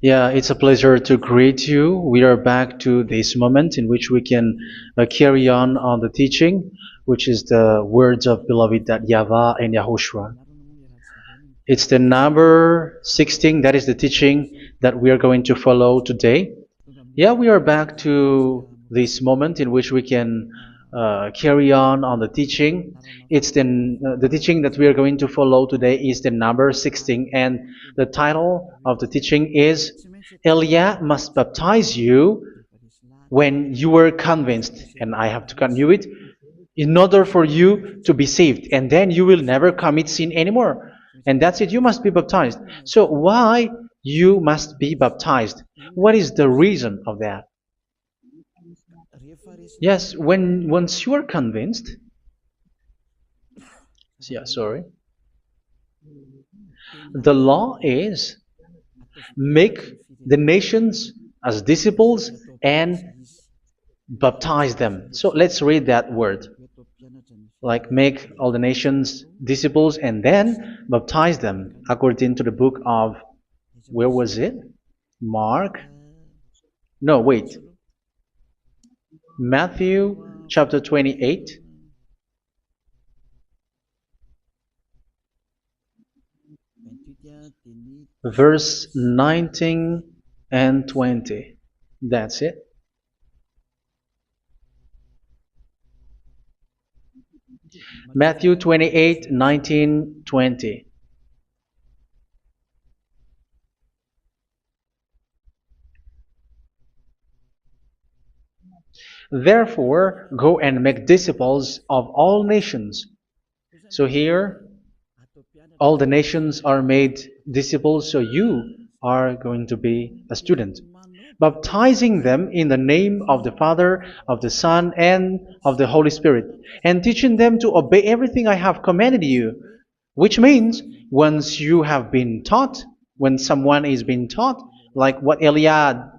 Yeah, it's a pleasure to greet you. We are back to this moment in which we can carry on the teaching, which is the words of beloved that YAHVAH and YAHOSHUA. It's the number 16, that is the teaching that we are going to follow today. Yeah, we are back to this moment in which we can carry on the teaching. It's the teaching that we are going to follow today is the number 16, and the title of the teaching is Elia must baptize you when you were convinced, and I have to continue it, in order for you to be saved, and then you will never commit sin anymore. And that's it, you must be baptized. So why you must be baptized? What is the reason of that? Yes, once you are convinced, yeah, sorry, the law is make the nations as disciples and baptize them. So let's read that word. Like make all the nations disciples and then baptize them according to the book of, where was it? Mark? No, wait. Matthew chapter 28. Verse 19 and 20. That's it. Matthew 28, 19, 20. Therefore, go and make disciples of all nations. So here, all the nations are made disciples, so you are going to be a student. Baptizing them in the name of the Father, of the Son, and of the Holy Spirit, and teaching them to obey everything I have commanded you. Which means, once you have been taught, when someone is being taught, like what Eliad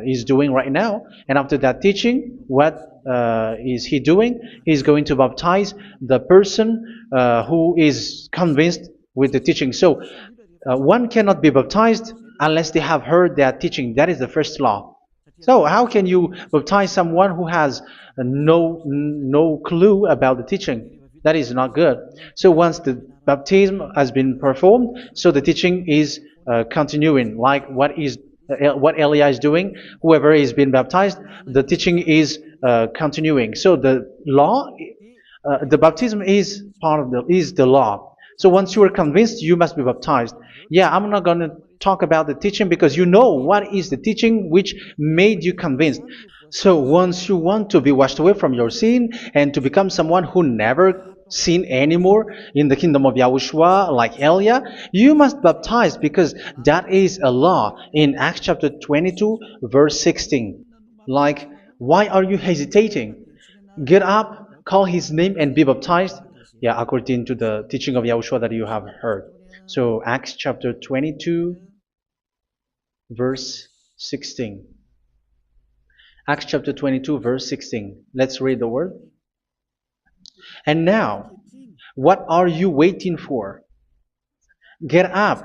is doing right now, and after that teaching, what is he doing? He's going to baptize the person who is convinced with the teaching. So, one cannot be baptized unless they have heard that teaching. That is the first law. So how can you baptize someone who has no clue about the teaching? That is not good. So once the baptism has been performed, so the teaching is continuing. Like what Elia is doing, whoever is being baptized, the teaching is continuing. So the law, the baptism is part of the law. So once you are convinced, you must be baptized. Yeah, I'm not going to talk about the teaching because you know what is the teaching which made you convinced. So once you want to be washed away from your sin and to become someone who never sin anymore in the kingdom of YAHOSHUA like Elia, you must baptize because that is a law in Acts chapter 22 verse 16. Like, why are you hesitating? Get up, call his name and be baptized. Yeah, according to the teaching of YAHOSHUA that you have heard. So Acts chapter 22 verse 16. Acts chapter 22 verse 16. Let's read the word. And now, what are you waiting for? Get up,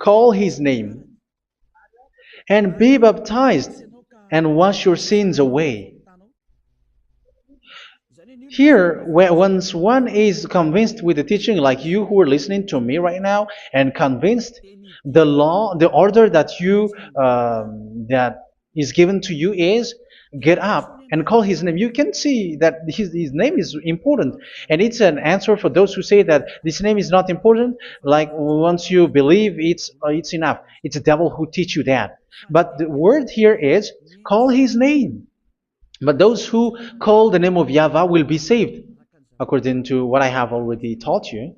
call his name, and be baptized, and wash your sins away. Here, once one is convinced with the teaching, like you who are listening to me right now, and convinced, the law, the order that that is given to you is get up and call his name. You can see that his name is important, and it's an answer for those who say that this name is not important. Like once you believe, it's enough. It's the devil who teach you that. But the word here is call his name. But those who call the name of YAHVAH will be saved, according to what I have already taught you.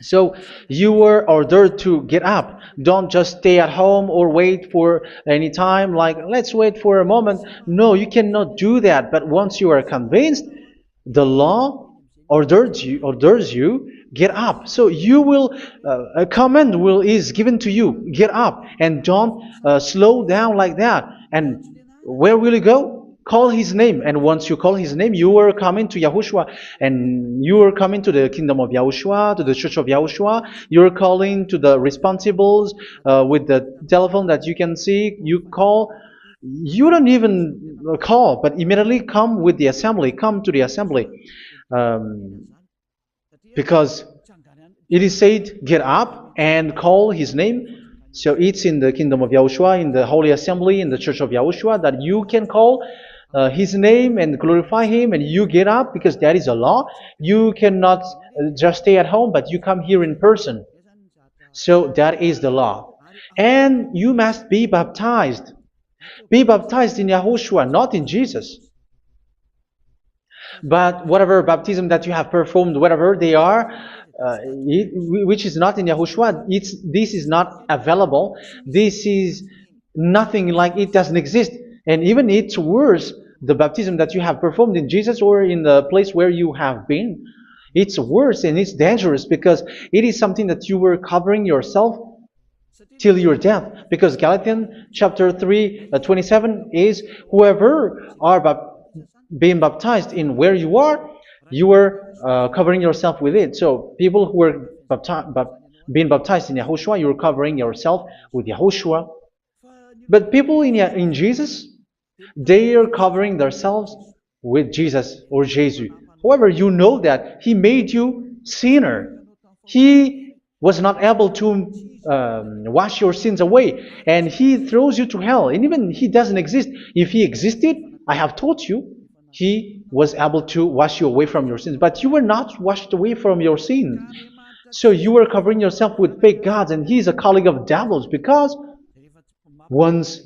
So you were ordered to get up. Don't just stay at home or wait for any time, like let's wait for a moment. No, you cannot do that. But once you are convinced, the law orders you get up. So you will a command is given to you, get up, and don't slow down like that. And where will you go? call his name. And once you call his name, you are coming to Yahushua. And you are coming to the kingdom of Yahushua, to the church of Yahushua. You're calling to the responsibles with the telephone that you can see. You call. You don't even call, but immediately come with the assembly. Come to the assembly. Um, because it is said, get up and call his name. So it's in the kingdom of Yahushua, in the holy assembly, in the church of Yahushua, that you can call his name and glorify him, and you get up, because that is a law. You cannot just stay at home, but you come here in person. So that is the law. And you must be baptized. Be baptized in Yahushua, not in Jesus. But whatever baptism that you have performed, whatever they are, which is not in Yahushua, this is not available. This is nothing, like it doesn't exist. And even it's worse, the baptism that you have performed in Jesus or in the place where you have been. It's worse and it's dangerous, because it is something that you were covering yourself till your death. Because Galatians chapter 3, 27 is, whoever are being baptized in where you are covering yourself with it. So people who were being baptized in Yahushua, you're covering yourself with Yahushua. But people in Jesus, they are covering themselves with Jesus or Jesus. However, you know that He made you sinner. He was not able to wash your sins away, and He throws you to hell. And even He doesn't exist. If He existed, I have told you, He was able to wash you away from your sins. But you were not washed away from your sins. So you were covering yourself with fake gods, and He is a colleague of devils, because once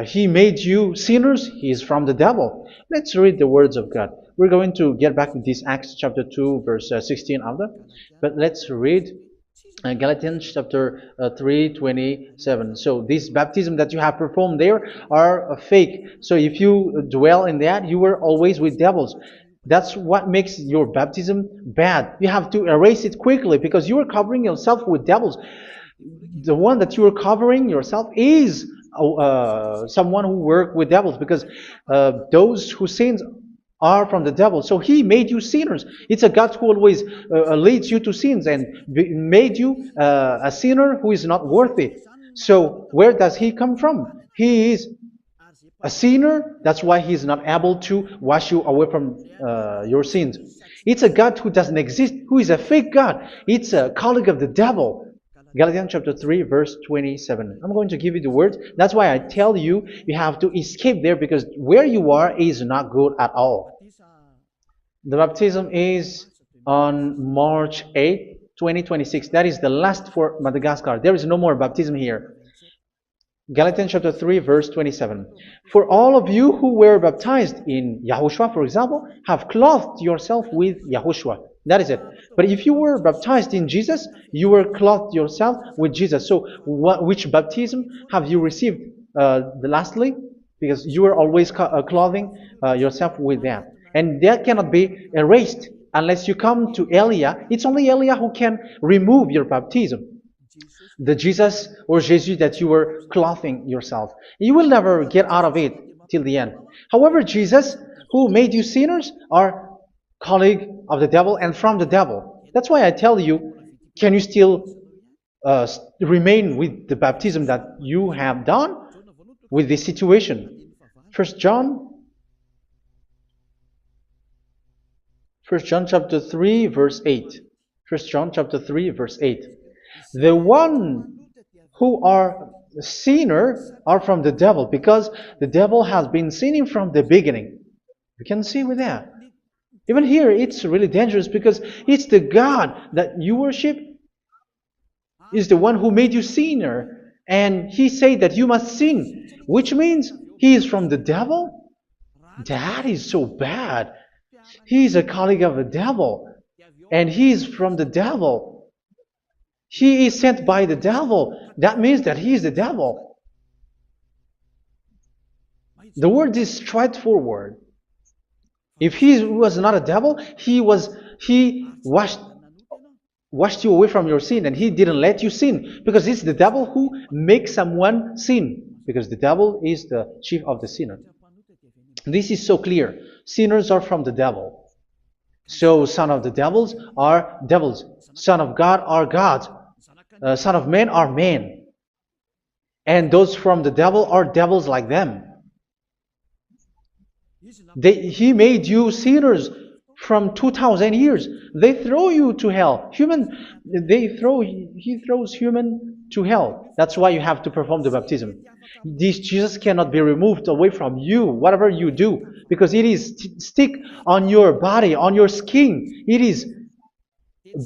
He made you sinners, He is from the devil. Let's read the words of God. We're going to get back to this Acts chapter 2, verse 16 after. But let's read Galatians chapter 3, 27. So this baptism that you have performed there are fake. So if you dwell in that, you were always with devils. That's what makes your baptism bad. You have to erase it quickly, because you are covering yourself with devils. The one that you are covering yourself is someone who worked with devils, because those who sins are from the devil. So He made you sinners. It's a God who always leads you to sins, and made you a sinner who is not worthy. So where does He come from? He is a sinner. That's why He is not able to wash you away from your sins. It's a God who doesn't exist, who is a fake God. It's a colleague of the devil. Galatians chapter 3, verse 27. I'm going to give you the words. That's why I tell you, you have to escape there, because where you are is not good at all. The baptism is on March 8, 2026. That is the last for Madagascar. There is no more baptism here. Galatians chapter 3, verse 27. For all of you who were baptized in Yahushua, for example, have clothed yourself with Yahushua. That is it. But if you were baptized in Jesus, you were clothed yourself with Jesus. So which baptism have you received lastly? Because you were always clothing yourself with that. And that cannot be erased unless you come to Eliah. It's only Eliah who can remove your baptism. The Jesus or Jesus that you were clothing yourself. You will never get out of it till the end. However, Jesus, who made you sinners, are colleague of the devil and from the devil. That's why I tell you, can you still remain with the baptism that you have done with this situation? First John chapter 3, verse 8. First John chapter 3, verse 8. The one who are sinner are from the devil, because the devil has been sinning from the beginning. You can see with that. Even here, it's really dangerous, because it's the God that you worship is the one who made you sinner. And He said that you must sin, which means He is from the devil. That is so bad. He is a colleague of the devil. And He is from the devil. He is sent by the devil. That means that He is the devil. The word is straightforward. If He was not a devil, He washed you away from your sin, and He didn't let you sin, because it's the devil who makes someone sin, because the devil is the chief of the sinner. This is so clear. Sinners are from the devil. So son of the devils are devils. Son of God are gods. Son of men are men. And those from the devil are devils like them. He made you sinners from 2,000 years. They throw you to hell. He throws human to hell. That's why you have to perform the baptism. This Jesus cannot be removed away from you, whatever you do, because it is stick on your body, on your skin. It is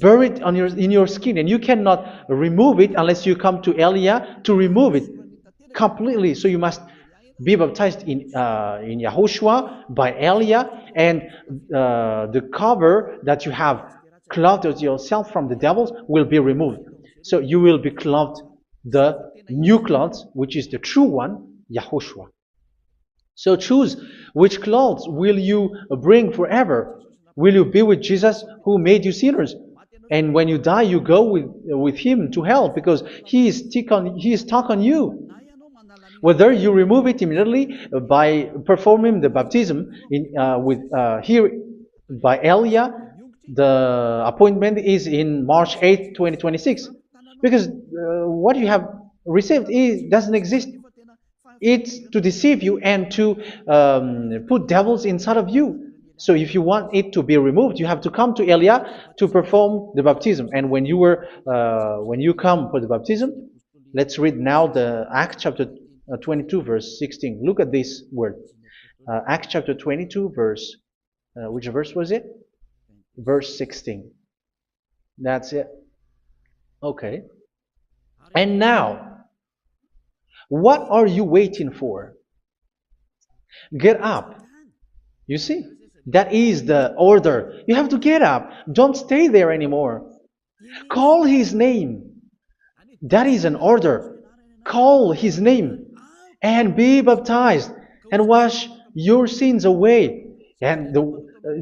buried in your skin, and you cannot remove it unless you come to Elia to remove it completely. So you must be baptized in YAHOSHUA by Elia, and the cover that you have clothed yourself from the devils will be removed. So you will be clothed the new clothes, which is the true one, YAHOSHUA. So choose which clothes will you bring forever. Will you be with Jesus who made you sinners? And when you die, you go with him to hell because he is stuck on you. Whether you remove it immediately by performing the baptism here by Elia, the appointment is in March 8, 2026. Because what you have received doesn't exist. It's to deceive you and to put devils inside of you. So if you want it to be removed, you have to come to Elia to perform the baptism. And when you come for the baptism, let's read now the Acts chapter 22 verse 16. Look at this word. Acts chapter 22 verse, which verse was it? Verse 16. That's it. Okay. And now, what are you waiting for? Get up. You see? That is the order. You have to get up. Don't stay there anymore. Call his name. That is an order. Call his name and be baptized and wash your sins away. And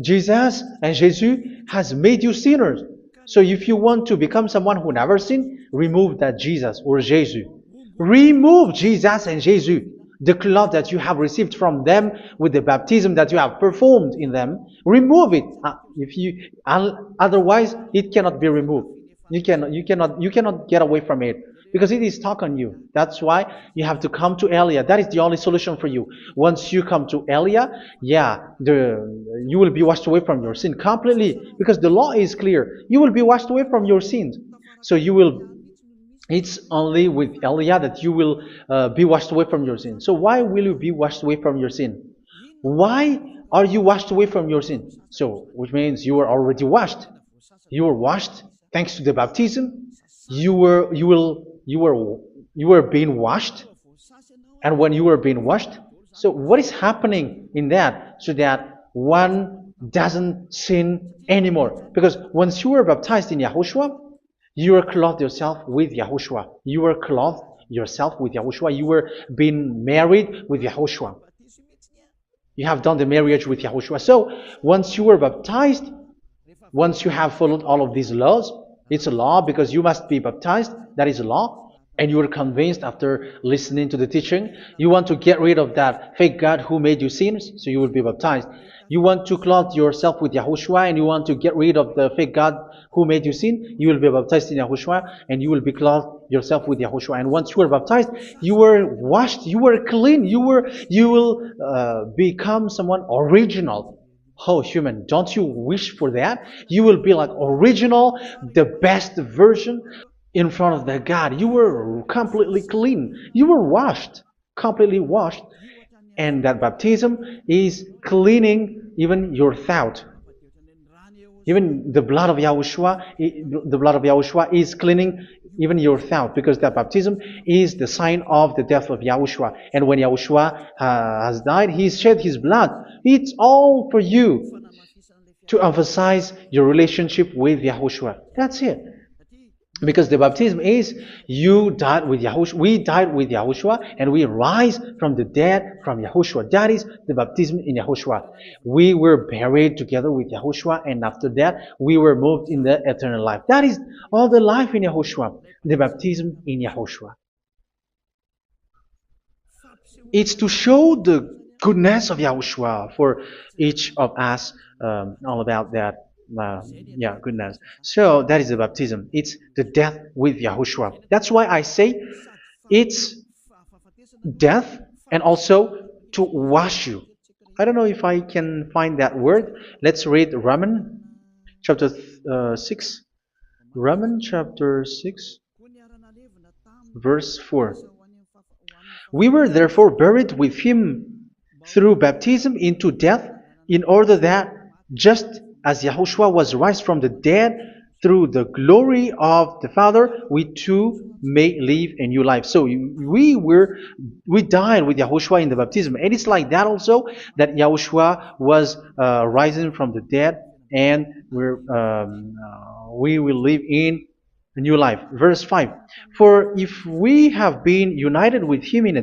Jesus has made you sinners. So if you want to become someone who never sinned, remove that Jesus or Jesus. Remove Jesus and Jesus, the cloth that you have received from them with the baptism that you have performed in them. Remove it. Otherwise, it cannot be removed. You cannot get away from it because it is stuck on you. That's why you have to come to Elia. That is the only solution for you. Once you come to Elia, you will be washed away from your sin completely because the law is clear. You will be washed away from your sins. So it's only with Elia that you will be washed away from your sin. So why will you be washed away from your sin? Why are you washed away from your sin? So, which means you are already washed. You were washed thanks to the baptism. You were being washed, and when you were being washed, so what is happening in that? So that one doesn't sin anymore. Because once you were baptized in YAHOSHUA, you were clothed yourself with YAHOSHUA. You were clothed yourself with YAHOSHUA. You were being married with YAHOSHUA. You have done the marriage with YAHOSHUA. So once you were baptized, once you have followed all of these laws, it's a law because you must be baptized. That is a law. And you are convinced after listening to the teaching, you want to get rid of that fake God who made you sinners, so you will be baptized. You want to clothe yourself with YAHOSHUA and you want to get rid of the fake God who made you sin, you will be baptized in YAHOSHUA and you will be clothed yourself with YAHOSHUA. And once you are baptized, you were washed, you were clean, you will become someone original. Oh, human, don't you wish for that? You will be like original, the best version in front of the God. You were completely clean. You were washed, completely washed. And that baptism is cleaning even your thought. Even the blood of YAHOSHUA is cleaning even your thought, because that baptism is the sign of the death of YAHOSHUA. And when YAHOSHUA has died, he shed his blood. It's all for you to emphasize your relationship with YAHOSHUA. That's it. Because the baptism is you died with YAHOSHUA, we died with YAHOSHUA, and we rise from the dead from YAHOSHUA. That is the baptism in YAHOSHUA. We were buried together with YAHOSHUA, and after that we were moved in the eternal life. That is all the life in YAHOSHUA, the baptism in YAHOSHUA. It's to show the goodness of Yahushua for each of us, all about that. Uh, yeah, goodness. So that is the baptism. It's the death with Yahushua. That's why I say it's death and also to wash you. I don't know if I can find that word. Let's read Romans chapter 6. Romans chapter 6, verse 4. We were therefore buried with him through baptism into death, in order that, just as Yahushua was raised from the dead through the glory of the Father, we too may live a new life. So we died with Yahushua in the baptism, and it's like that also that Yahushua was rising from the dead, and we will live in a new life. Verse 5. For if we have been united with him in a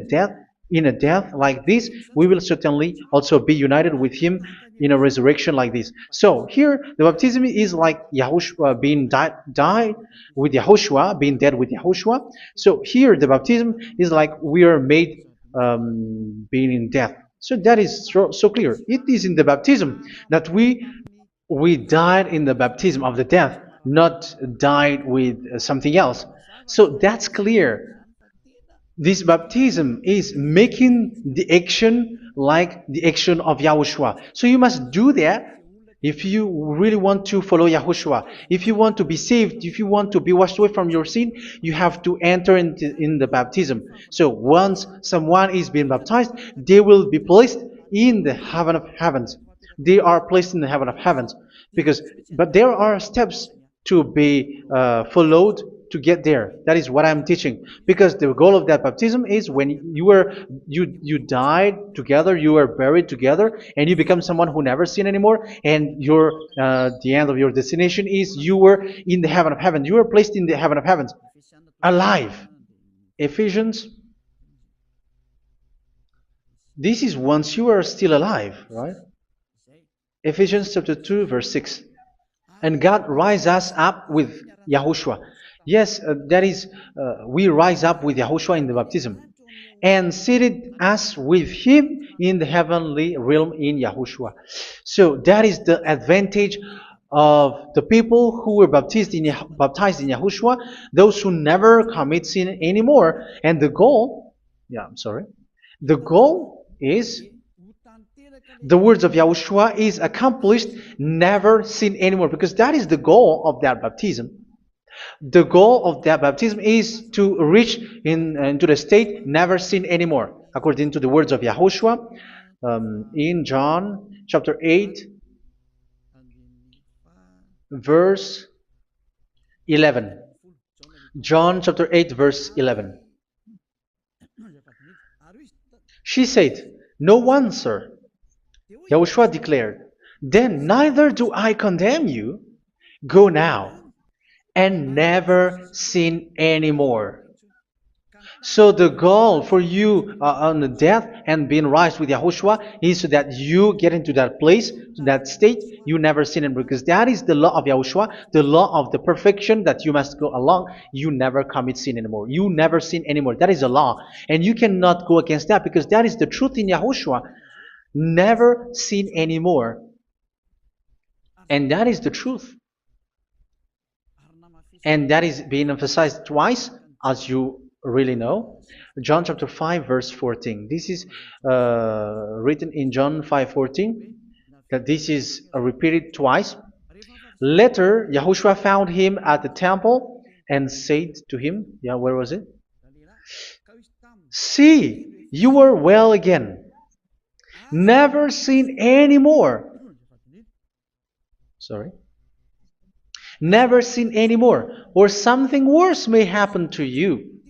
death like this, we will certainly also be united with him in a resurrection like this. So here the baptism is like Yahushua being died with Yahushua, being dead with Yahushua. So here the baptism is like we are made being in death. So that is so clear. It is in the baptism that we died in the baptism of the death, not died with something else. So that's clear. This baptism is making the action like the action of Yahushua. So you must do that if you really want to follow Yahushua. If you want to be saved, if you want to be washed away from your sin, you have to enter in the baptism. So once someone is being baptized, they will be placed in the heaven of heavens. They are placed in the heaven of heavens, but there are steps to be followed to get there. That is what I'm teaching. Because the goal of that baptism is when you died together, you were buried together, and you become someone who never sin anymore. And the end of your destination is you were in the heaven of heaven. You were placed in the heaven of heavens, alive. Ephesians. This is once you are still alive, right? Ephesians chapter 2, verse 6. And God rise us up with Yahushua. Yes, that is, we rise up with Yahushua in the baptism. And seated us with him in the heavenly realm in Yahushua. So that is the advantage of the people who were baptized in Yahushua, those who never commit sin anymore. And the goal, the goal is the words of Yahushua is accomplished, never sin anymore, because that is the goal of that baptism. The goal of that baptism is to reach into the state never sin anymore, according to the words of Yahushua in John chapter 8, verse 11. John chapter 8, verse 11. She said, "No one, sir." Yahushua declared, "Then neither do I condemn you. Go now and never sin anymore." So the goal for you on the death and being raised with Yahushua is so that you get into that place, to that state, you never sin anymore. Because that is the law of Yahushua, the law of the perfection that you must go along. You never commit sin anymore. You never sin anymore. That is a law. And you cannot go against that because that is the truth in Yahushua. Never sin anymore. And that is the truth. And that is being emphasized twice, as you really know. John chapter 5, verse 14. This is written in John 5:14, that this is repeated twice. Later, Yahushua found him at the temple and said to him, where was it? "See, you are well again. Never sin anymore." Never sin anymore, or something worse may happen to you.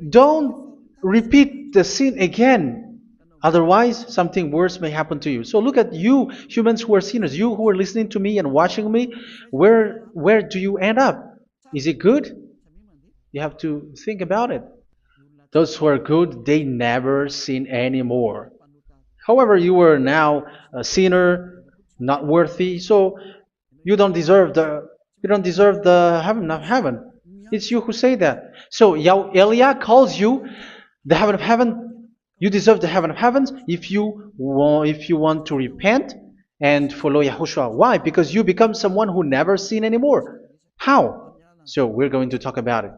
Don't repeat the sin again. Otherwise, something worse may happen to you. So look at you, humans who are sinners, you who are listening to me and watching me. Where do you end up? Is it good? You have to think about it. Those who are good, they never sin anymore. However, you are now a sinner, not worthy, so you don't deserve the heaven of heaven. It's you who say that. So Eliah calls you the heaven of heaven. You deserve the heaven of heavens if you want to repent and follow Yahushua. Why? Because you become someone who never sin anymore. How? So we're going to talk about it.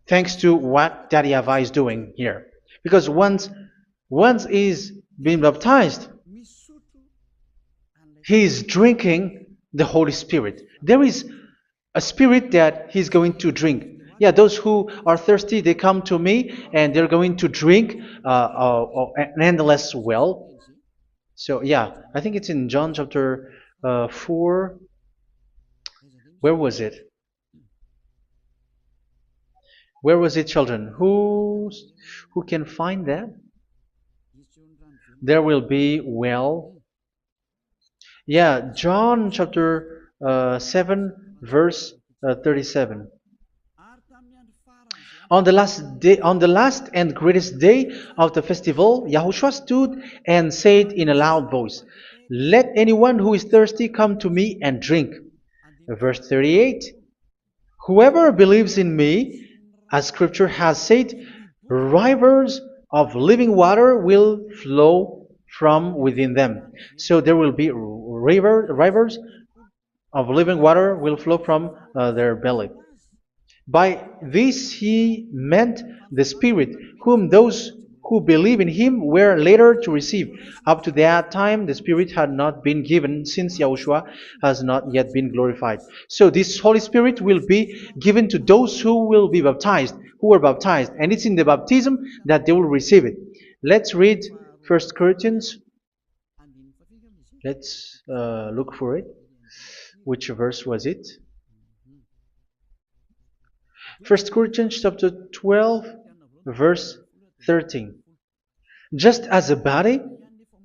Thanks to what Daddy YAHVAH is doing here. Because once he's been baptized, he is drinking the Holy Spirit. There is a spirit that he's going to drink. Yeah, those who are thirsty, they come to me and they're going to drink an endless well. So yeah, I think it's in John chapter 4. Where was it? Where was it, children? Who can find that? There will be well. Yeah, John chapter 7, verse 37. On the last and greatest day of the festival, Yahushua stood and said in a loud voice, "Let anyone who is thirsty come to me and drink." Verse 38. Whoever believes in me, as scripture has said, rivers of living water will flow from within them. So there will be rivers of living water will flow from their belly. By this he meant the Spirit, whom those who believe in him were later to receive. Up to that time, the Spirit had not been given, since Yahushua has not yet been glorified. So this Holy Spirit will be given to those who will be baptized, who were baptized. And it's in the baptism that they will receive it. Let's read 1 Corinthians. Let's look for it. Which verse was it? 1 Corinthians chapter 12, verse 13. Just as a body,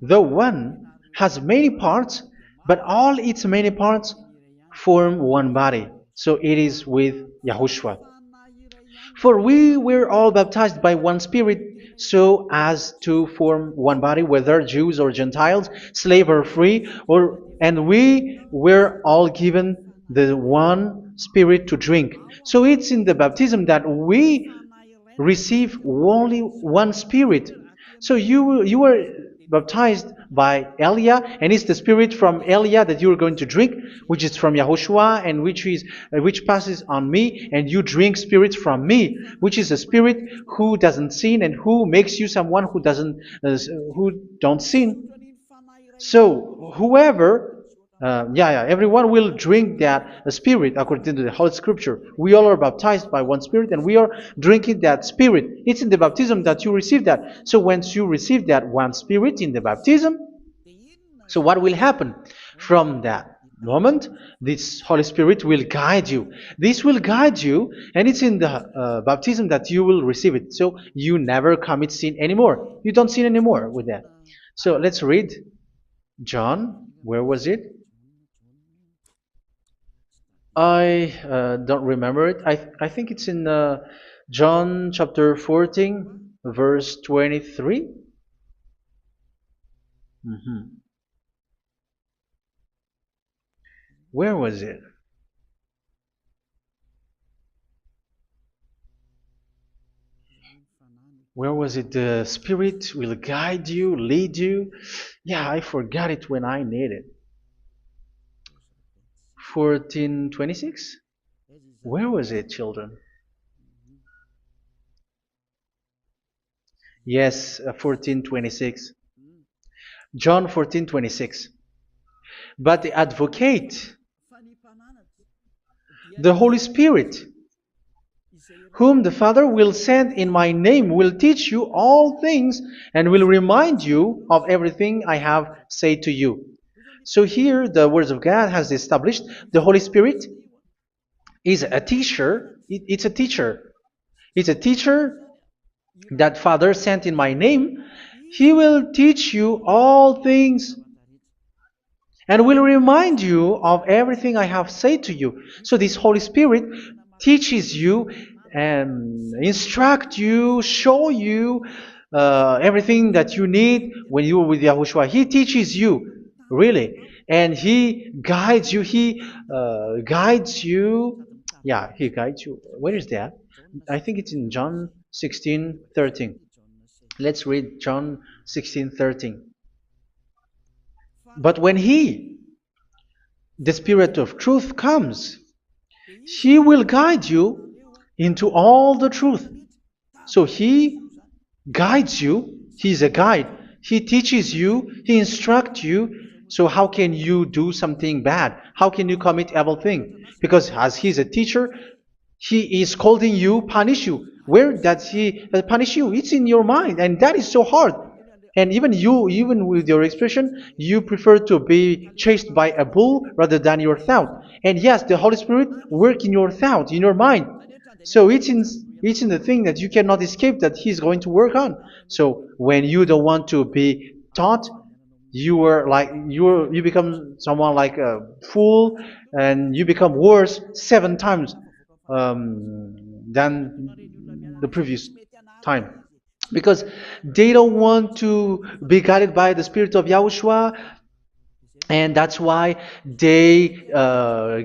though one, has many parts, but all its many parts form one body. So it is with Yahushua. For we were all baptized by one Spirit, so as to form one body, whether Jews or Gentiles, slave or free, and we were all given the one Spirit to drink. So it's in the baptism that we receive only one Spirit. So you were baptized by Elia, and it's the Spirit from Elia that you are going to drink, which is from Yahushua, and which passes on me, and you drink Spirit from me, which is a Spirit who doesn't sin and who makes you someone who don't sin. So whoever everyone will drink that Spirit according to the Holy Scripture. We all are baptized by one Spirit, and we are drinking that Spirit. It's in the baptism that you receive that. So once you receive that one Spirit in the baptism, so what will happen? From that moment, this Holy Spirit will guide you. This will guide you, and it's in the baptism that you will receive it. So you never commit sin anymore. You don't sin anymore with that. So let's read John. Where was it? I don't remember it. I think it's in John chapter 14, verse 23. Where was it? Where was it? The Spirit will guide you, lead you. Yeah, I forgot it when I need it. 14:26? Where was it, children? Yes, 14:26. John 14:26. But the advocate, the Holy Spirit, whom the Father will send in my name, will teach you all things and will remind you of everything I have said to you. So here the words of God has established the Holy Spirit is a teacher. It's a teacher. It's a teacher that Father sent in my name. He will teach you all things and will remind you of everything I have said to you. So this Holy Spirit teaches you and instruct you, show you everything that you need when you are with Yahushua. He teaches you, really. And He guides you. He guides you. Yeah, He guides you. Where is that? I think it's in John 16:13. Let's read John 16:13. But when He, the Spirit of truth, comes, He will guide you into all the truth. So He guides you. He's a guide. He teaches you. He instructs you. So how can you do something bad? How can you commit evil thing? Because as He's a teacher, He is scolding you, punish you. Where does He punish you? It's in your mind, and that is so hard. And even you, even with your expression, you prefer to be chased by a bull rather than your thought. And yes, the Holy Spirit work in your thought, in your mind. So it's in the thing that you cannot escape that He's going to work on. So when you don't want to be taught, you become someone like a fool, and you become worse 7 times than the previous time, because they don't want to be guided by the Spirit of Yahushua, and that's why they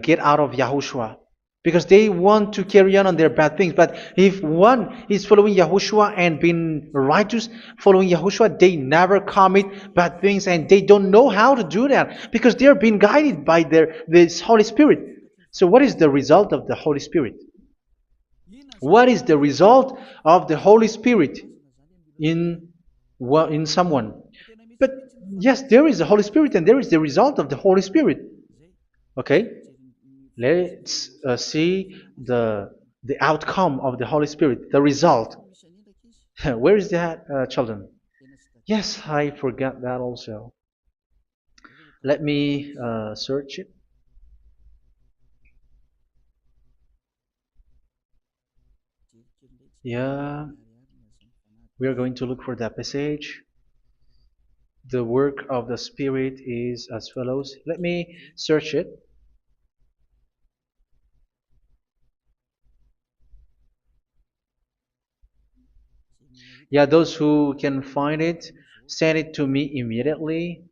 get out of Yahushua, because they want to carry on their bad things. But if one is following Yahushua and being righteous, following Yahushua, they never commit bad things, and they don't know how to do that because they are being guided by this Holy Spirit. So what is the result of the Holy Spirit? What is the result of the Holy Spirit in in someone? But yes, there is the Holy Spirit, and there is the result of the Holy Spirit. Okay, let's see the outcome of the Holy Spirit, the result. Where is that, children? Yes, I forgot that also. Let me search it. Yeah, we are going to look for that passage. The work of the Spirit is as follows. Let me search it. Yeah, those who can find it, send it to me immediately.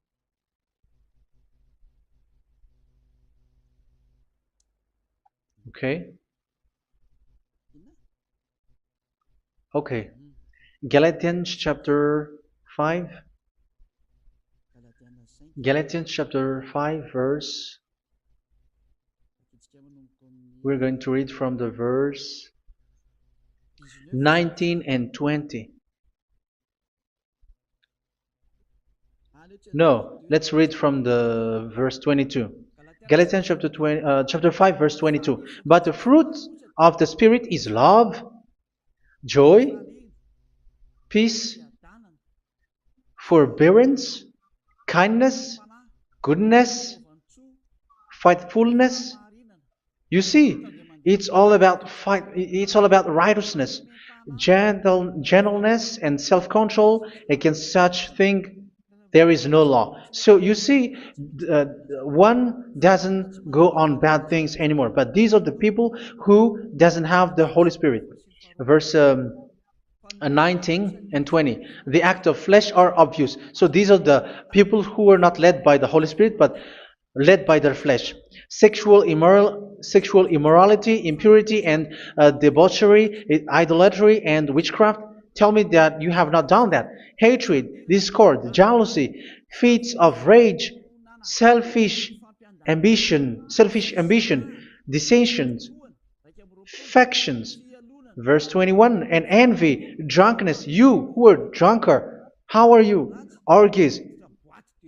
Okay. Okay. Galatians chapter 5. Galatians chapter 5, verse. We're going to read from the verse 19 and 20. No, let's read from the verse 22. Galatians chapter 5, verse 22. But the fruit of the Spirit is love, joy, peace, forbearance, kindness, goodness, faithfulness. You see, it's all about fight. It's all about righteousness, gentleness, and self-control. Against such thing, there is no law. So you see, uh, one doesn't go on bad things anymore. But these are the people who doesn't have the Holy Spirit. Verse 19 and 20. The act of flesh are obvious. So these are the people who are not led by the Holy Spirit, but led by their flesh. Sexual immorality, impurity, and debauchery, idolatry, and witchcraft. Tell me that you have not done that. Hatred, discord, jealousy, fits of rage, selfish ambition, dissensions, factions. Verse 21, and envy, drunkenness. You who are drunkard, how are you? Orgies.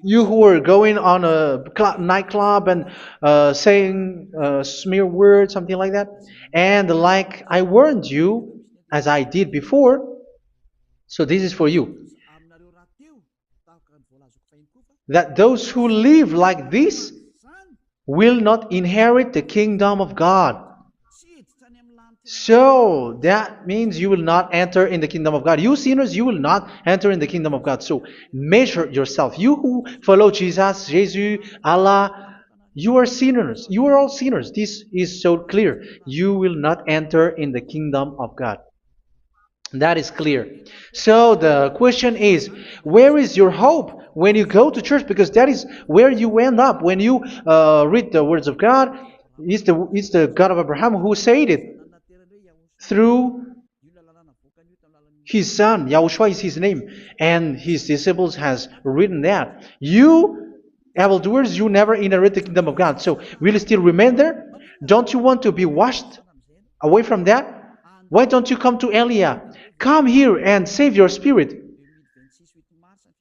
You who are going on a nightclub and saying smear words, something like that. And like I warned you, as I did before, so this is for you, that those who live like this will not inherit the kingdom of God. So that means you will not enter in the kingdom of God. You sinners, you will not enter in the kingdom of God. So measure yourself. You who follow Jesus, Allah, you are sinners. You are all sinners. This is so clear. You will not enter in the kingdom of God. That is clear. So the question is, where is your hope when you go to church? Because that is where you end up when you read the words of God. It's the God of Abraham who said it through His son, Yahushua is his name, and his disciples has written that. You evildoers, you never inherit the kingdom of God. So will you still remain there? Don't you want to be washed away from that? Why don't you come to Elia? Come here and save your spirit.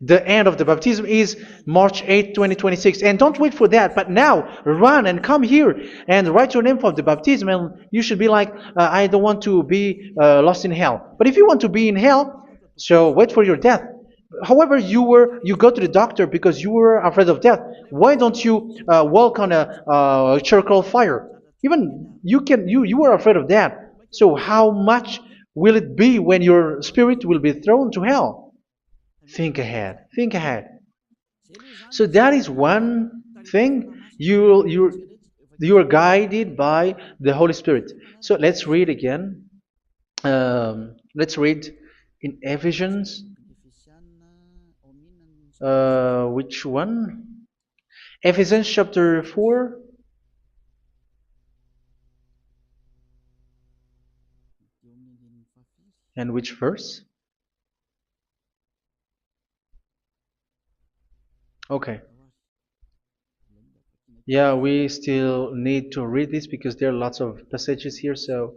The end of the baptism is March 8th, 2026. And don't wait for that, but now run and come here and write your name for the baptism. And you should be like, I don't want to be lost in hell. But if you want to be in hell, so wait for your death. However, you go to the doctor because you were afraid of death. Why don't you walk on a charcoal fire? Even you were afraid of that. So how much will it be when your spirit will be thrown to hell? Think ahead. Think ahead. So that is one thing. You are guided by the Holy Spirit. So let's read again. Let's read in Ephesians. Which one? Ephesians chapter 4. And which verse? Okay. Yeah, we still need to read this because there are lots of passages here. So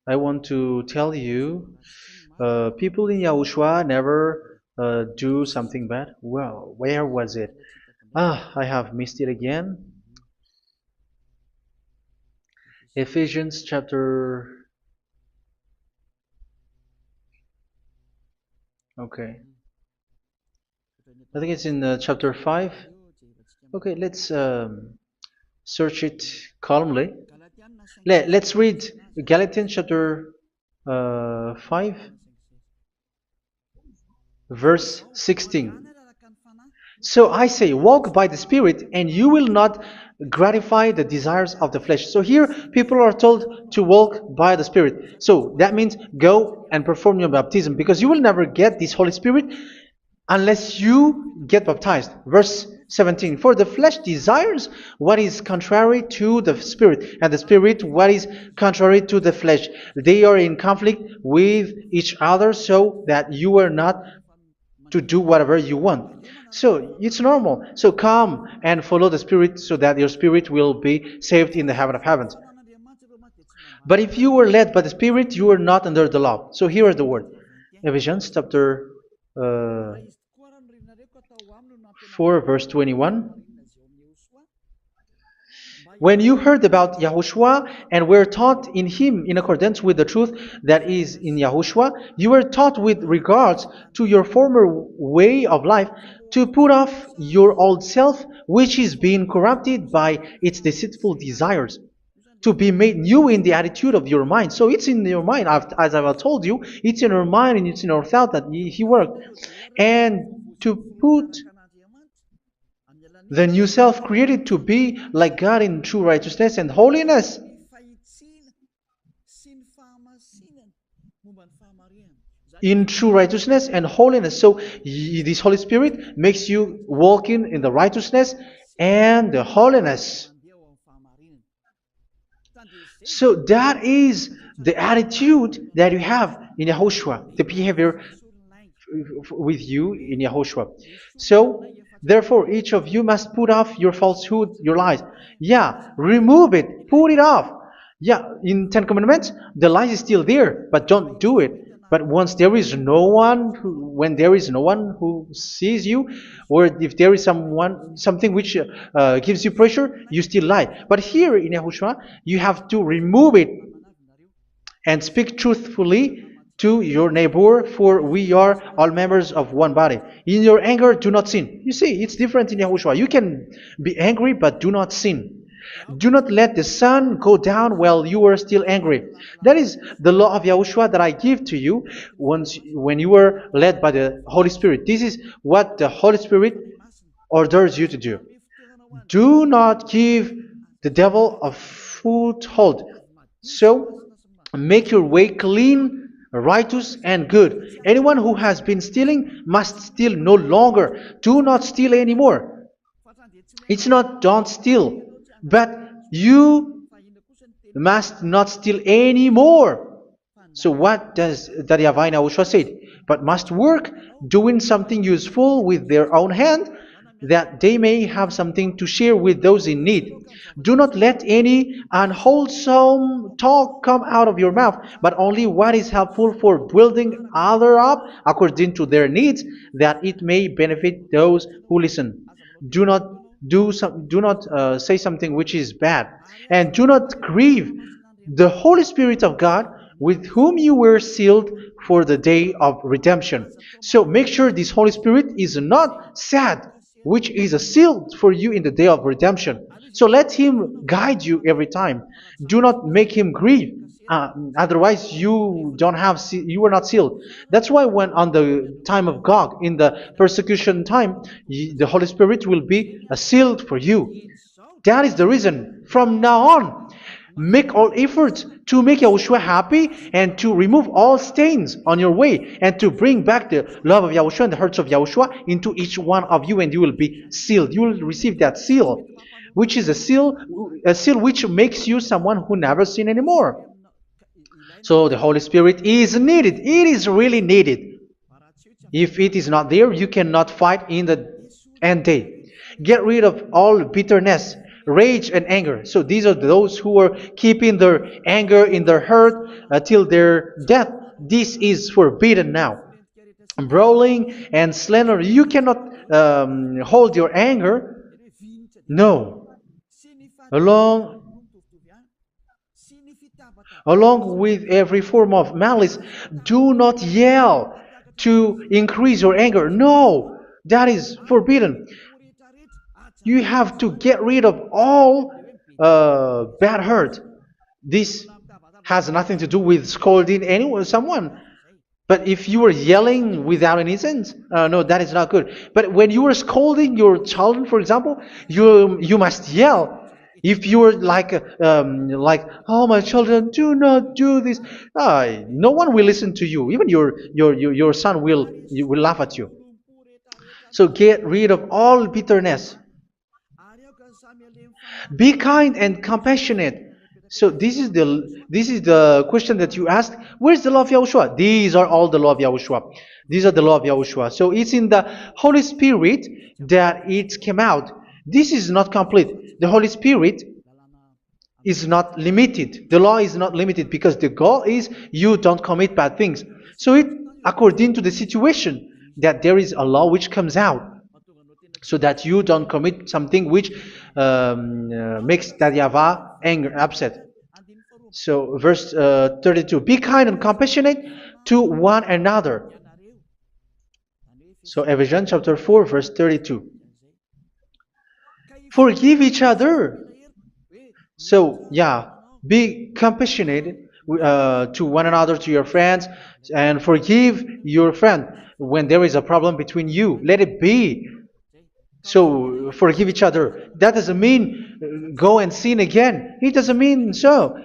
I want to tell you, people in Yahushua never do something bad. Well, where was it? I have missed it again. Ephesians chapter. Okay. I think it's in chapter 5. Okay, let's search it calmly. Let's read Galatians chapter 5, verse 16. So I say, walk by the Spirit, and you will not gratify the desires of the flesh. So here, people are told to walk by the Spirit. So that means go and perform your baptism, because you will never get this Holy Spirit unless you get baptized. Verse 17. For the flesh desires what is contrary to the Spirit, and the Spirit what is contrary to the flesh. They are in conflict with each other, so that you are not to do whatever you want. So it's normal. So come and follow the Spirit so that your spirit will be saved in the heaven of heavens. But if you were led by the Spirit, you are not under the law. So here is the word. Ephesians chapter 4 verse 21. When you heard about Yahushua and were taught in him in accordance with the truth that is in Yahushua, you were taught with regards to your former way of life to put off your old self, which is being corrupted by its deceitful desires, to be made new in the attitude of your mind. So it's in your mind, as I've told you, it's in your mind and it's in your thought that he worked. And to put the new self created to be like God in true righteousness and holiness. In true righteousness and holiness. So this Holy Spirit makes you walking in the righteousness and the holiness. So that is the attitude that you have in Yahushua, the behavior with you in Yahushua. So therefore, each of you must put off your falsehood, your lies. Yeah, remove it, put it off. Yeah, in Ten Commandments, the lie is still there, but don't do it. But once there is no one, when there is no one who sees you, or if there is something which gives you pressure, you still lie. But here in Yahushua, you have to remove it and speak truthfully to your neighbor, for we are all members of one body. In your anger, do not sin. You see, it's different in Yahushua. You can be angry, but do not sin. Do not let the sun go down while you are still angry. That is the law of Yahushua that I give to you when you were led by the Holy Spirit. This is what the Holy Spirit orders you to do. Do not give the devil a foothold. So, make your way clean, righteous, and good. Anyone who has been stealing must steal no longer. Do not steal anymore. It's not don't steal, but you must not steal anymore. So what does the YAHVAH YAHOSHUA say? But must work doing something useful with their own hand, that they may have something to share with those in need. Do not let any unwholesome talk come out of your mouth, but only what is helpful for building other up according to their needs, that it may benefit those who listen. Do not do not say something which is bad, and do not grieve the Holy Spirit of God, with whom you were sealed for the day of redemption. So make sure this Holy Spirit is not sad, which is a seal for you in the day of redemption. So let Him guide you every time. Do not make Him grieve. Otherwise, you don't have you are not sealed. That's why when on the time of God, in the persecution time, the Holy Spirit will be a sealed for you. That is the reason. From now on, make all efforts to make Yahushua happy and to remove all stains on your way and to bring back the love of Yahushua and the hearts of Yahushua into each one of you, and you will be sealed. You will receive that seal, which is a seal which makes you someone who never sin anymore. So the Holy Spirit is needed. It is really needed. If it is not there, you cannot fight in the end day. Get rid of all bitterness, rage, and anger. So these are those who are keeping their anger in their heart till their death. This is forbidden now. Brawling and slander. You cannot hold your anger. No. Along Along with every form of malice, do not yell to increase your anger. No, that is forbidden. You have to get rid of all bad hurt. This has nothing to do with scolding anyone, someone. But if you are yelling without any sense, no, that is not good. But when you are scolding your children, for example, you must yell. If you are like, oh my children, do not do this, no one will listen to you. Even your son will laugh at you. So get rid of all bitterness. Be kind and compassionate. So this is the question that you asked. Where's the law of Yahushua? These are all the law of Yahushua. These are the law of Yahushua. So it's in the Holy Spirit that it came out. This is not complete. The Holy Spirit is not limited. The law is not limited because the goal is you don't commit bad things. So it according to the situation that there is a law which comes out, so that you don't commit something which makes that YAHVAH angry, upset. So verse 32, be kind and compassionate to one another. So Ephesians chapter 4 verse 32. Forgive each other. So yeah, be compassionate to one another, to your friends, and forgive your friend when there is a problem between you. Let it be. So forgive each other. That doesn't mean go and sin again. It doesn't mean so.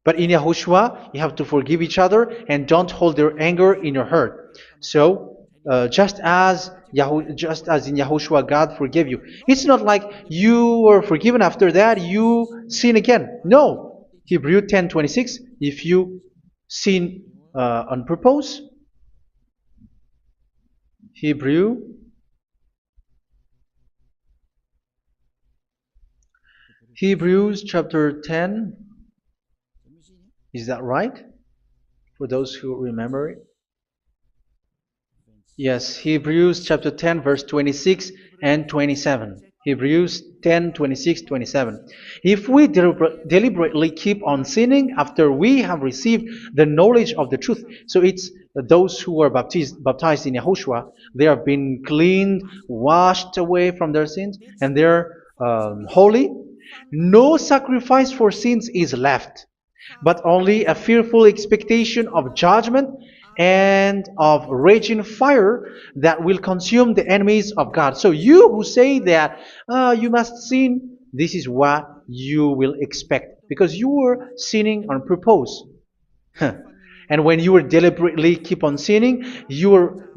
But in Yahushua, you have to forgive each other and don't hold their anger in your heart. So just as in Yahushua, God forgive you. It's not like you were forgiven after that you sin again. No. Hebrew 10:26. If you sin on purpose, Hebrews chapter 10. Is that right? For those who remember it? Yes, Hebrews chapter 10 verse 26 and 27. Hebrews 10, 26, 27. If we deliberately keep on sinning after we have received the knowledge of the truth, so it's those who are baptized in Yahushua, they have been cleaned, washed away from their sins, and they're holy. No sacrifice for sins is left, but only a fearful expectation of judgment and of raging fire that will consume the enemies of God. So you who say that you must sin, this is what you will expect, because you were sinning on purpose. And when you were deliberately keep on sinning, your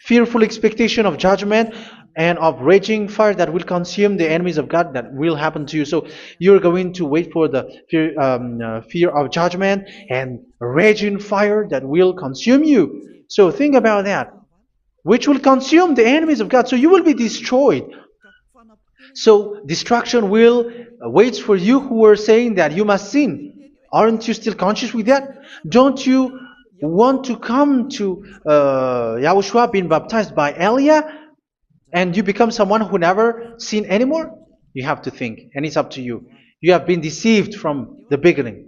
fearful expectation of judgment and of raging fire that will consume the enemies of God that will happen to you. So you're going to wait for the fear of judgment and raging fire that will consume you. So think about that, which will consume the enemies of God. So you will be destroyed. So destruction will wait for you who are saying that you must sin. Aren't you still conscious with that? Don't you want to come to Yahushua being baptized by Elia and you become someone who never sin anymore? You have to think, and it's up to you. You have been deceived from the beginning.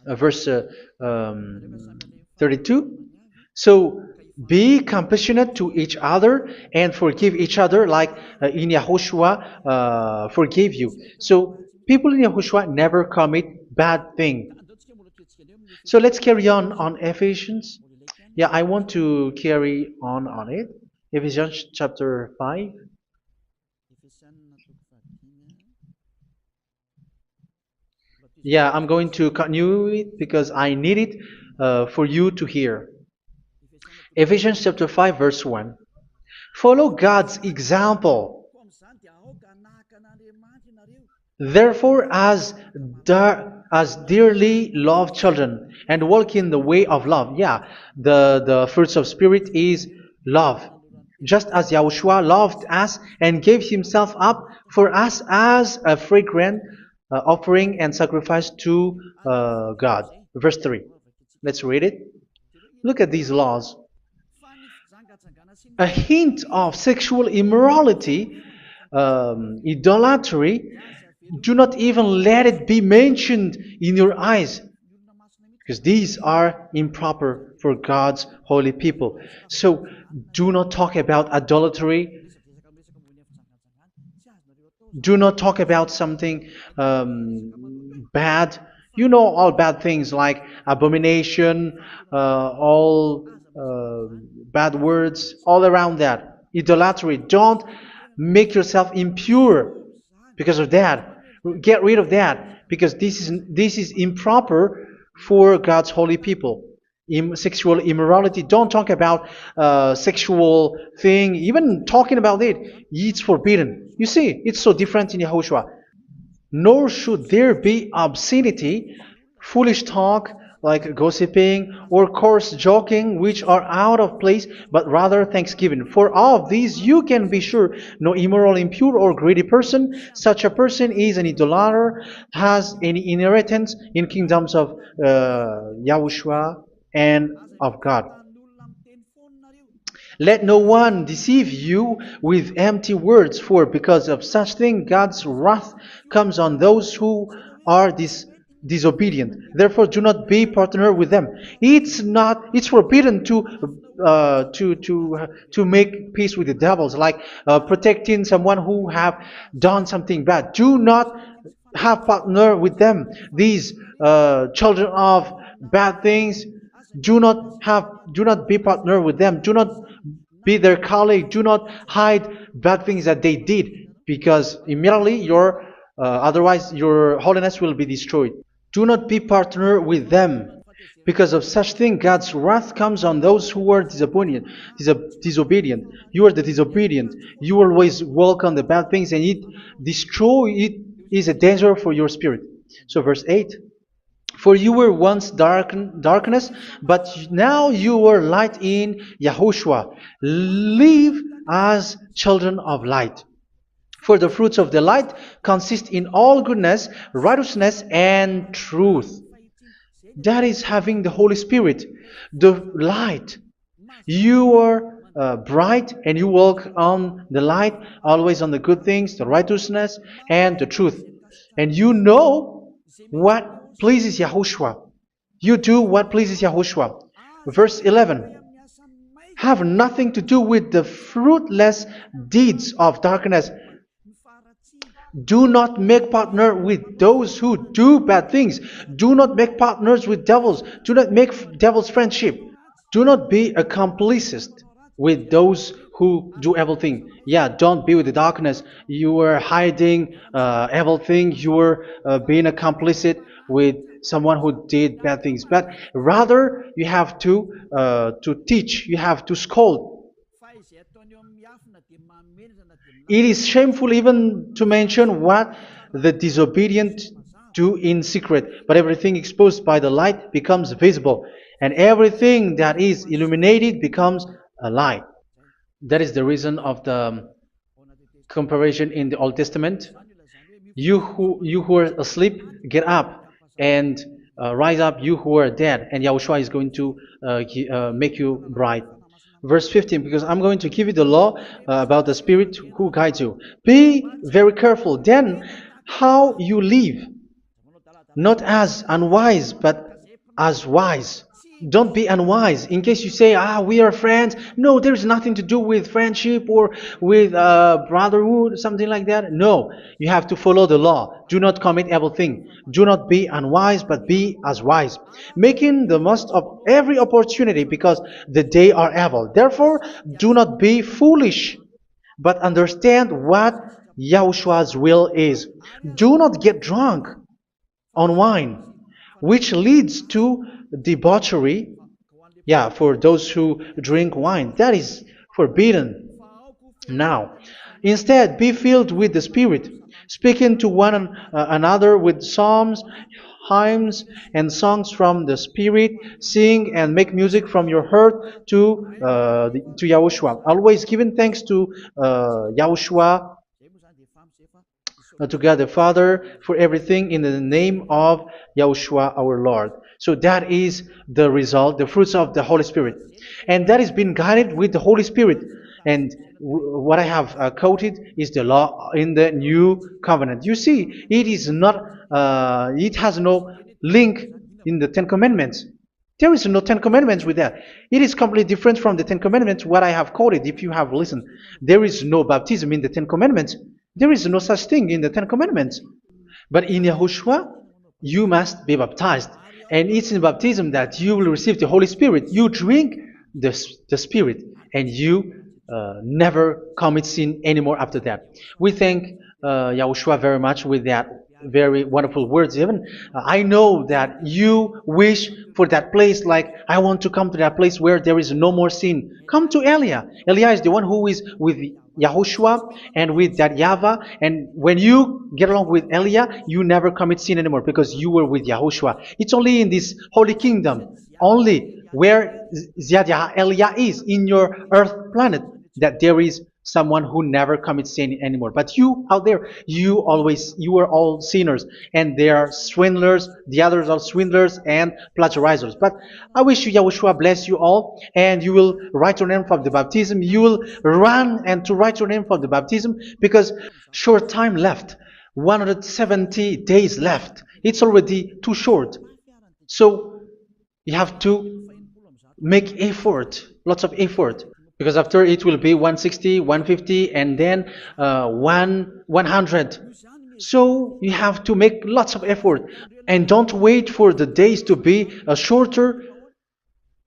Verse 32. So be compassionate to each other and forgive each other like in Yahushua forgave you. So people in Yahushua never commit bad thing. So let's carry on Ephesians. Yeah, I want to carry on it. Ephesians chapter 5. Yeah, I'm going to continue it because I need it for you to hear. Ephesians chapter 5 verse 1. Follow God's example. Therefore, as dearly loved children, and walk in the way of love. Yeah, the fruits of spirit is love. Just as Yahushua loved us and gave himself up for us as a fragrant offering and sacrifice to God. Verse 3. Let's read it. Look at these laws. A hint of sexual immorality, idolatry, do not even let it be mentioned in your eyes, because these are improper for God's holy people. So do not talk about idolatry. Do not talk about something bad. You know all bad things like abomination, all bad words, all around that. Idolatry. Don't make yourself impure because of that. Get rid of that because this is improper for God's holy people. Sexual immorality. Don't talk about sexual thing. Even talking about it, it's forbidden. You see, it's so different in Yahushua. Nor should there be obscenity, foolish talk like gossiping or coarse joking, which are out of place, but rather thanksgiving. For of these you can be sure: no immoral, impure, or greedy person, such a person is an idolater, has any inheritance in kingdoms of Yahushua and of God. Let no one deceive you with empty words, for because of such thing God's wrath comes on those who are disobedient. Therefore, do not be partner with them. It's forbidden to make peace with the devils, like protecting someone who have done something bad. Do not have partner with them. These children of bad things, do not be partner with them. Do not be their colleague. Do not hide bad things that they did, because immediately otherwise your holiness will be destroyed. Do not be partner with them. Because of such thing, God's wrath comes on those who are disobedient. You are the disobedient. You always walk on the bad things, and it is a danger for your spirit. So verse 8. For you were once darkness, but now you are light in Yahushua. Live as children of light. For the fruits of the light consist in all goodness, righteousness, and truth. That is having the Holy Spirit, the light. You are bright and you walk on the light, always on the good things, the righteousness, and the truth. And you know what pleases Yahushua. You do what pleases Yahushua. Verse 11. Have nothing to do with the fruitless deeds of darkness. Do not make partner with those who do bad things. Do not make partners with devils. Do not make devil's friendship. Do not be accomplices with those who do evil thing. Yeah, don't be with the darkness. You are hiding evil thing. You are being a complicit with someone who did bad things. But rather, you have to teach. You have to scold. It is shameful even to mention what the disobedient do in secret, but everything exposed by the light becomes visible, and everything that is illuminated becomes a light. That is the reason of the comparison in the Old Testament. You who are asleep, get up and rise up, you who are dead, and Yahushua is going to make you bright. Verse 15, because I'm going to give you the law about the Spirit who guides you. Be very careful then how you live, not as unwise, but as wise. Don't be unwise. In case you say, we are friends. No, there's nothing to do with friendship or with brotherhood, something like that. No, you have to follow the law. Do not commit evil thing. Do not be unwise, but be as wise, making the most of every opportunity, because the day are evil. Therefore, do not be foolish, but understand what Yahushua's will is. Do not get drunk on wine, which leads to debauchery. Yeah, for those who drink wine, that is forbidden now. Instead, be filled with the Spirit, speaking to one another with psalms, hymns, and songs from the Spirit. Sing and make music from your heart to Yahushua. Always giving thanks to Yahushua, to God the Father, for everything in the name of Yahushua our Lord. So that is the result, the fruits of the Holy Spirit. And that is being guided with the Holy Spirit. And what I have quoted is the law in the new covenant. You see, it is not, it has no link in the Ten Commandments. There is no Ten Commandments with that. It is completely different from the Ten Commandments, what I have quoted, if you have listened. There is no baptism in the Ten Commandments. There is no such thing in the Ten Commandments. But in Yahushua, you must be baptized. And it's in baptism that you will receive the Holy Spirit. You drink the Spirit, and you never commit sin anymore after that. We thank Yahushua very much with that very wonderful words. Even I know that you wish for that place, like I want to come to that place where there is no more sin. Come to Elia. Elia is the one who is with Yahushua and with that YAHVAH, and when you get along with Elia, you never commit sin anymore because you were with Yahushua. It's only in this holy kingdom, only where Ziad Elia is, in your earth planet, that there is someone who never commits sin anymore. But you out there, you are all sinners, and they are swindlers. The others are swindlers and plagiarizers. But I wish you, Yahushua, bless you all, and you will write your name for the baptism. You will run and to write your name for the baptism, because short time left, 170 days left. It's already too short. So you have to make effort, lots of effort. Because after it will be 160, 150, and then 100. So you have to make lots of effort. And don't wait for the days to be shorter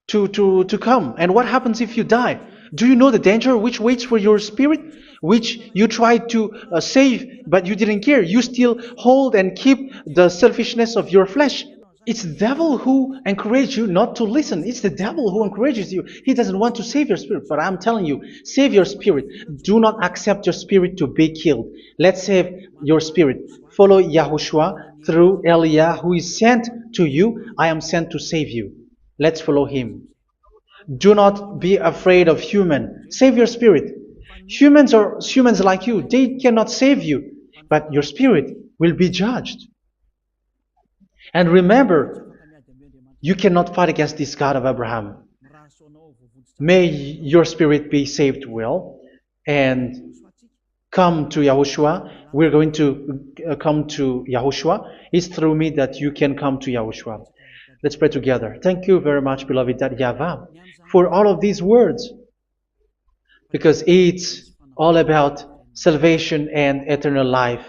to come. And what happens if you die? Do you know the danger which waits for your spirit? Which you tried to save, but you didn't care. You still hold and keep the selfishness of your flesh. It's the devil who encourages you not to listen. It's the devil who encourages you. He doesn't want to save your spirit. But I'm telling you, save your spirit. Do not accept your spirit to be killed. Let's save your spirit. Follow Yahushua through Elia, who is sent to you. I am sent to save you. Let's follow him. Do not be afraid of human. Save your spirit. Humans are humans like you. They cannot save you. But your spirit will be judged. And remember, you cannot fight against this God of Abraham. May your spirit be saved well and come to Yahushua. We're going to come to Yahushua. It's through me that you can come to Yahushua. Let's pray together. Thank you very much, beloved YAHVAH, for all of these words, because it's all about salvation and eternal life.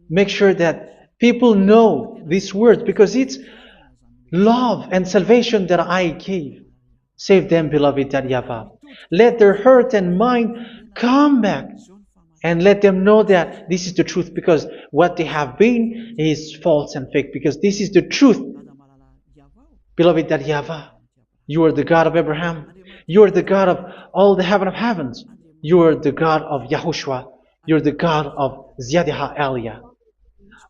Make sure that people know these words, because it's love and salvation that I gave. Save them, beloved YAHVAH. Let their heart and mind come back, and let them know that this is the truth, because what they have been is false and fake, because this is the truth. Beloved YAHVAH, you are the God of Abraham. You are the God of all the heaven of heavens. You are the God of YAHOSHUA. You're the God of Ziyadiha Aliyah.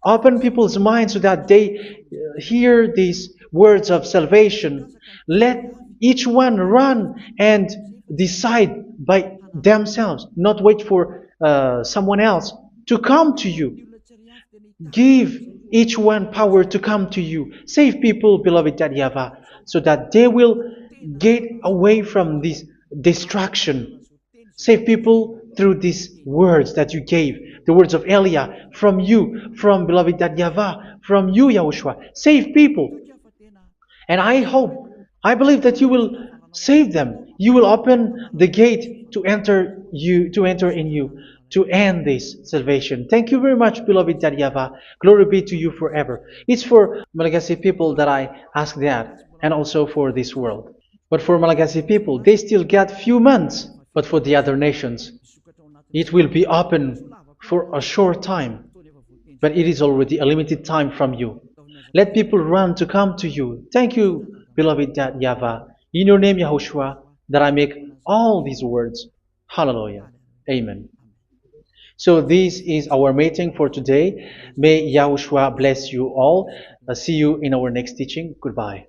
Open people's minds so that they hear these words of salvation. Let each one run and decide by themselves, not wait for someone else to come to you. Give each one power to come to you. Save people, beloved YAHVAH, so that they will get away from this distraction. Save people through these words that you gave, the words of Elia, from you, from beloved YAHVAH, from you, Yahushua. Save people. And I hope, I believe that you will save them. You will open the gate to enter in you, to end this salvation. Thank you very much, beloved YAHVAH. Glory be to you forever. It's for Malagasy people that I ask that, and also for this world. But for Malagasy people, they still get few months. But for the other nations, it will be open for a short time. But it is already a limited time from you. Let people run to come to you. Thank you, beloved YAHVAH. In your name, Yahushua, that I make all these words. Hallelujah. Amen. So this is our meeting for today. May Yahushua bless you all. See you in our next teaching. Goodbye.